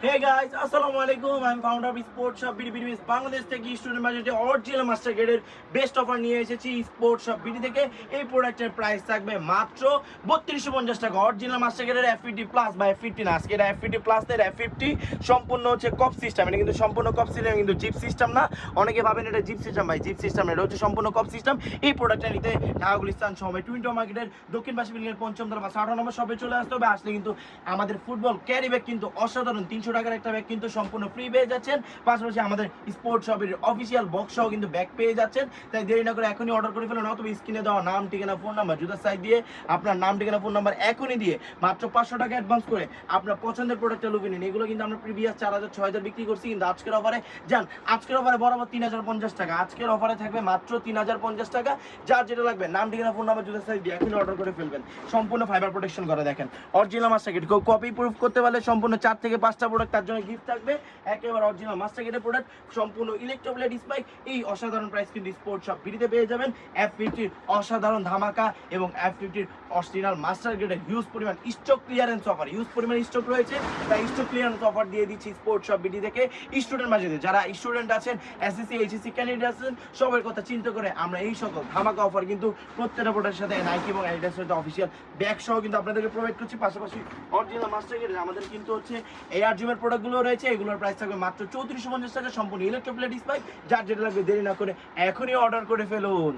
Hey guys, আসসালামু আলাইকুম। আমি founder of sports shop BD BD Bangladesh থেকে স্টুডেন্ট বাজেটে অরিজিনাল মাস্টার গ্রেডের বেস্ট অফার নিয়ে এসেছি স্পোর্টস শপ বিডি থেকে। এই প্রোডাক্টের প্রাইস থাকবে মাত্র 3250 টাকা। অরিজিনাল মাস্টার গ্রেডের F50 প্লাস বা F50 না, আজকে এটা F50 প্লাস এর F50 সম্পূর্ণ হচ্ছে কপ সিস্টেম। এটা কিন্তু সম্পূর্ণ কপ সিস্টেম, কিন্তু জিপ সিস্টেম না। অনেকে ভাবেন এটা জিপ সিস্টেম, ভাই জিপ সিস্টেম এটা হচ্ছে সম্পূর্ণ কপ সিস্টেম। এই প্রোডাক্টটা নিতে ঢাকা গুলিস্তান সময় টুইন্টো মার্কেটের দক্ষিণ পাশে বিল্ডিংয়ের পঞ্চম তলা বা 18 নম্বর শপে চলে আসতে হবে। আসলে কিন্তু আমাদের ফুটবল ক্যারি ব্যাগ কিন্তু অসাধারণ 300 টাকার একটা ব্যাগ কিন্তু সম্পূর্ণ ফ্রি পেয়ে যাচ্ছেন। পাশাপাশি আমাদের স্পোর্টস শপের অফিসিয়াল বক্স সহ কিন্তু ব্যাগ পেয়ে যাচ্ছেন। তাই দেরি না করে এখনই অর্ডার করে ফেলুন, অথবা স্ক্রিনে দেওয়া নাম, ঠিকানা, ফোন নাম্বার, জুতার সাইজ দিয়ে আপনার নাম, ঠিকানা, ফোন নাম্বার এখনই দিয়ে মাত্র 500 টাকা অ্যাডভান্স করে আপনার পছন্দের প্রোডাক্টটা লুকিয়ে নিন। এগুলো কিন্তু আমরা প্রিভিয়াস 4000 6000 বিক্রি করছি, কিন্তু আজকের অফারে যান, আজকের অফারে বরাবর 3050 টাকা। আজকের অফারে থাকবে মাত্র 3050 টাকা। যার যেটা লাগবে নাম, ঠিকানা, ফোন নাম্বার, জুতার সাইজ দিয়ে এখনই অর্ডার করে ফেলবেন। সম্পূর্ণ ফাইবার প্রোটেকশন করে দেখেন, original master grade. Copy proof করতে পারলে সম্পূর্ণ 4 থেকে 5টা প্রোডাক্ট তার জন্য গিফট থাকবে। একেবারে অরিজিনাল মাস্টার গ্রেডের প্রোডাক্ট, সম্পূর্ণ ইলেকট্রোপ্লেট স্পাইক। এই অসাধারণ প্রাইস কিন্তু স্পোর্টস শপ বিডিতে পেয়ে যাবেন। F50 অসাধারণ ধামাকা এবং F50 অরিজিনাল মাস্টার গ্রেডের হিউজ পরিমাণ স্টক ক্লিয়ারেন্স অফার, হিউজ পরিমাণ স্টক রয়েছে। তাই স্টক ক্লিয়ারেন্স অফার দিয়ে দিচ্ছি স্পোর্টস শপ বিডি থেকে স্টুডেন্ট বাজেটে। যারা স্টুডেন্ট আছেন, এসএসসি এইচএসসি ক্যান্ডিডেট আছেন, সবার কথা চিন্তা করে আমরা এই সকল ধামাকা অফার কিন্তু প্রত্যেকটা প্রোডাক্টের সাথে নাইকি এবং অ্যাডিডাসের সাথে অফিসিয়াল ব্যাগ সহ কিন্তু আপনাদেরকে প্রোভাইড করছি। পাশাপাশি অরিজিনাল মাস্টার গ্রেডের আমাদের কিন্তু হচ্ছে এয়ার জিমের প্রোডাক্টগুলো রয়েছে। এগুলোর প্রাইস থাকবে মাত্র 3450 টাকা, সম্পূর্ণ ইলেকট্রোপ্লেট স্পাইক। যার যেটা লাগবে দেরি না করে এখনই অর্ডার করে ফেলুন।